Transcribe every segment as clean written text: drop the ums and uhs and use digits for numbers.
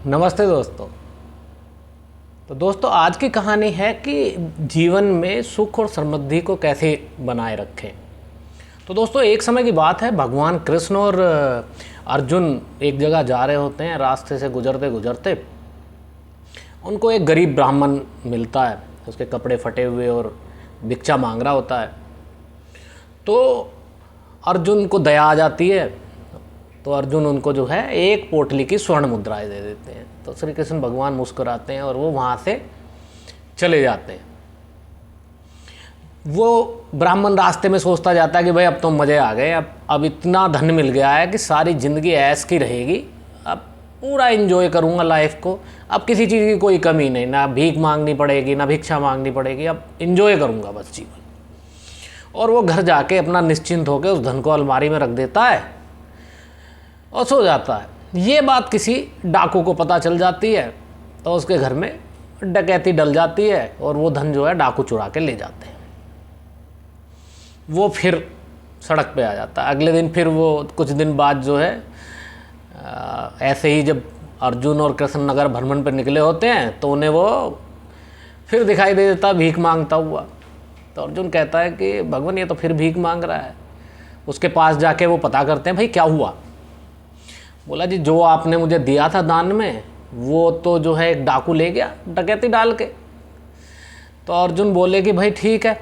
नमस्ते दोस्तों। तो दोस्तों आज की कहानी है कि जीवन में सुख और समृद्धि को कैसे बनाए रखें। तो दोस्तों एक समय की बात है, भगवान कृष्ण और अर्जुन एक जगह जा रहे होते हैं। रास्ते से गुजरते गुजरते उनको एक गरीब ब्राह्मण मिलता है, उसके कपड़े फटे हुए और भिक्षा मांग रहा होता है। तो अर्जुन को दया आ जाती है, तो अर्जुन उनको जो है एक पोटली की स्वर्ण मुद्राएं दे देते हैं। तो श्री कृष्ण भगवान मुस्कुराते हैं और वो वहाँ से चले जाते हैं। वो ब्राह्मण रास्ते में सोचता जाता है कि भाई अब तो मज़े आ गए, अब इतना धन मिल गया है कि सारी ज़िंदगी ऐश की रहेगी, अब पूरा एंजॉय करूँगा लाइफ को, अब किसी चीज़ की कोई कमी नहीं, ना भीख मांगनी पड़ेगी ना भिक्षा मांगनी पड़ेगी, अब एंजॉय करूँगा बस जीवन। और वो घर जाके अपना निश्चिंत होकर उस धन को अलमारी में रख देता है और सो जाता है। ये बात किसी डाकू को पता चल जाती है, तो उसके घर में डकैती डल जाती है और वो धन जो है डाकू चुरा के ले जाते हैं। वो फिर सड़क पे आ जाता है। अगले दिन फिर वो कुछ दिन बाद जो है ऐसे ही जब अर्जुन और कृष्ण नगर भ्रमण पर निकले होते हैं तो उन्हें वो फिर दिखाई दे देता भीख मांगता हुआ। तो अर्जुन कहता है कि भगवान ये तो फिर भीख मांग रहा है। उसके पास जाके वो पता करते हैं भाई क्या हुआ। बोला जी जो आपने मुझे दिया था दान में वो तो जो है एक डाकू ले गया डकैती डाल के। तो अर्जुन बोले कि भाई ठीक है।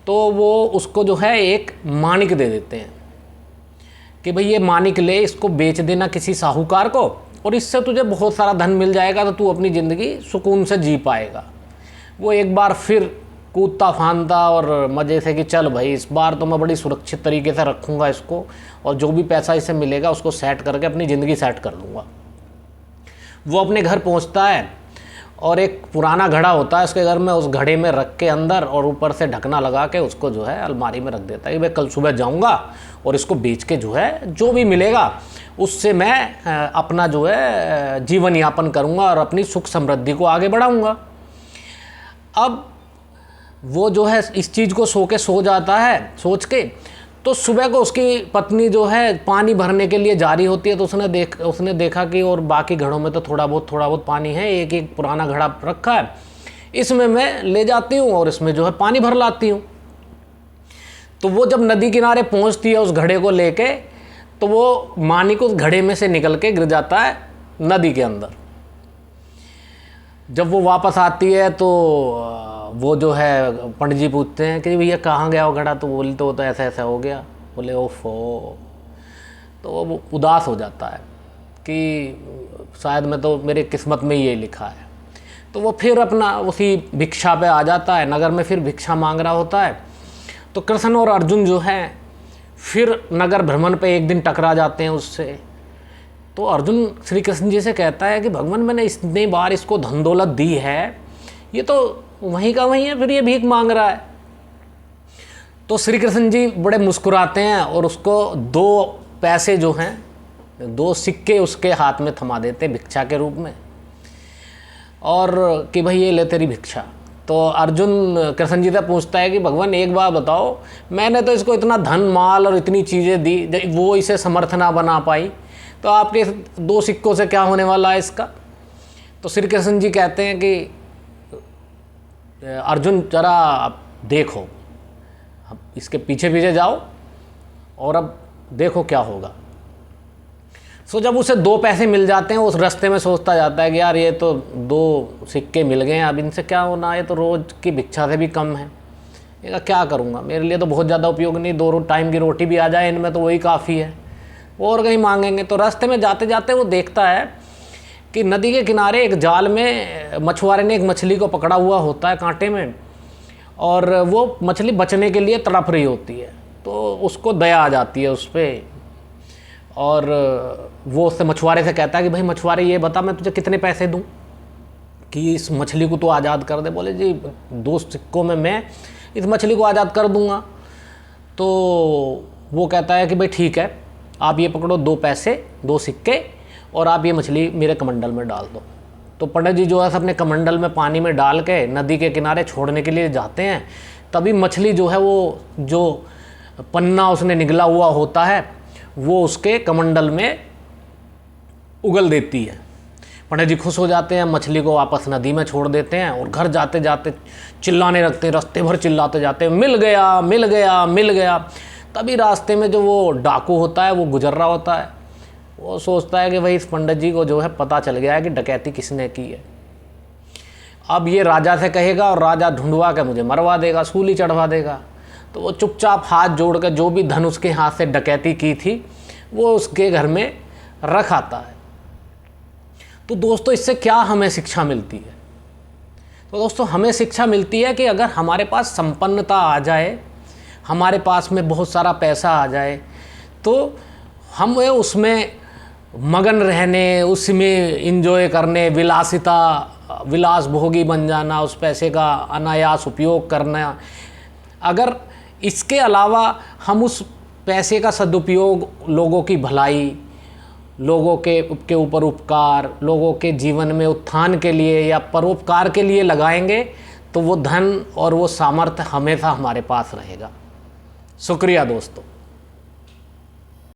तो वो उसको जो है एक माणिक दे देते हैं कि भाई ये माणिक ले, इसको बेच देना किसी साहूकार को और इससे तुझे बहुत सारा धन मिल जाएगा, तो तू अपनी ज़िंदगी सुकून से जी पाएगा। वो एक बार फिर कूदता फांदता और मज़े से कि चल भाई इस बार तो मैं बड़ी सुरक्षित तरीके से रखूँगा इसको, और जो भी पैसा इससे मिलेगा उसको सेट करके अपनी ज़िंदगी सेट कर लूँगा। वो अपने घर पहुँचता है और एक पुराना घड़ा होता है उसके घर में, उस घड़े में रख के अंदर और ऊपर से ढकना लगा के उसको जो है अलमारी में रख देता है कि भाई कल सुबह जाऊँगा और इसको बेच के जो है जो भी मिलेगा उससे मैं अपना जो है जीवन यापन करूँगा और अपनी सुख समृद्धि को आगे बढ़ाऊँगा। अब वो जो है इस चीज़ को सो जाता है सोच के। तो सुबह को उसकी पत्नी जो है पानी भरने के लिए जा रही होती है, तो उसने देखा कि और बाकी घड़ों में तो थोड़ा बहुत पानी है, एक एक पुराना घड़ा रखा है, इसमें मैं ले जाती हूँ और इसमें जो है पानी भर लाती हूँ। तो वो जब नदी किनारे पहुँचती है उस घड़े को लेके, तो वो मानिक उस घड़े में से निकल के गिर जाता है नदी के अंदर। जब वो वापस आती है तो वो जो है पंडित जी पूछते हैं कि भैया कहाँ गया वो घड़ा। तो बोली तो ऐसा ऐसा हो गया। बोले ओफो। तो वो उदास हो जाता है कि शायद मैं तो मेरे किस्मत में ये लिखा है। तो वो फिर अपना उसी भिक्षा पे आ जाता है, नगर में फिर भिक्षा मांग रहा होता है। तो कृष्ण और अर्जुन जो हैं फिर नगर भ्रमण पे एक दिन टकरा जाते हैं उससे। तो अर्जुन श्री कृष्ण जी से कहता है कि भगवान मैंने इतनी बार इसको धन दौलत दी है, ये तो वहीं का वहीं है, फिर ये भीख मांग रहा है। तो श्री कृष्ण जी बड़े मुस्कुराते हैं और उसको 2 पैसे जो हैं 2 सिक्के उसके हाथ में थमा देते भिक्षा के रूप में, और कि भाई ये ले तेरी भिक्षा। तो अर्जुन कृष्ण जी से पूछता है कि भगवान एक बात बताओ, मैंने तो इसको इतना धन माल और इतनी चीज़ें दी, वो इसे समर्थ ना बना पाई, तो आपके 2 सिक्कों से क्या होने वाला है इसका। तो श्री कृष्ण जी कहते हैं कि अर्जुन जरा अब देखो, अब इसके पीछे पीछे जाओ और अब देखो क्या होगा। सो जब उसे 2 पैसे मिल जाते हैं उस रास्ते में सोचता जाता है कि यार ये तो 2 सिक्के मिल गए हैं, अब इनसे क्या होना, ये तो रोज़ की भिक्षा से भी कम है, ये क्या करूँगा, मेरे लिए तो बहुत ज़्यादा उपयोग नहीं, 2 टाइम की रोटी भी आ जाए इनमें तो वही काफ़ी है, और कहीं मांगेंगे। तो रास्ते में जाते जाते वो देखता है कि नदी के किनारे एक जाल में मछुआरे ने एक मछली को पकड़ा हुआ होता है कांटे में, और वो मछली बचने के लिए तड़प रही होती है। तो उसको दया आ जाती है उस पर, और वो उससे मछुआरे से कहता है कि भाई मछुआरे ये बता मैं तुझे कितने पैसे दूं कि इस मछली को तो आज़ाद कर दे। बोले जी 2 सिक्कों में मैं इस मछली को आज़ाद कर दूंगा। तो वो कहता है कि भाई ठीक है, आप ये पकड़ो 2 पैसे 2 सिक्के और आप ये मछली मेरे कमंडल में डाल दो। तो पंडित जी जो है अपने कमंडल में पानी में डाल के नदी के किनारे छोड़ने के लिए जाते हैं। तभी मछली जो है वो जो पन्ना उसने निगला हुआ होता है वो उसके कमंडल में उगल देती है। पंडित जी खुश हो जाते हैं, मछली को वापस नदी में छोड़ देते हैं और घर जाते जाते चिल्लाने लगते हैं, रास्ते भर चिल्लाते जाते हैं, मिल गया मिल गया मिल गया। तभी रास्ते में जो वो डाकू होता है वो गुजर रहा होता है, वो सोचता है कि भाई इस पंडित जी को जो है पता चल गया है कि डकैती किसने की है। अब ये राजा से कहेगा और राजा ढूंढवा के मुझे मरवा देगा, सूली चढ़वा देगा। तो वो चुपचाप हाथ जोड़ कर जो भी धन उसके हाथ से डकैती की थी वो उसके घर में रख आता है। तो दोस्तों इससे क्या हमें शिक्षा मिलती है? तो दोस्तों हमें शिक्षा मिलती है कि अगर हमारे पास संपन्नता आ जाए, हमारे पास में बहुत सारा पैसा आ जाए, तो हम उसमें मगन रहने, उसमें इंजॉय करने, विलास भोगी बन जाना, उस पैसे का अनायास उपयोग करना। अगर इसके अलावा हम उस पैसे का सदुपयोग लोगों की भलाई, लोगों के ऊपर उपकार, लोगों के जीवन में उत्थान के लिए या परोपकार के लिए लगाएंगे तो वो धन और वो सामर्थ्य हमेशा हमारे पास रहेगा। शुक्रिया दोस्तों।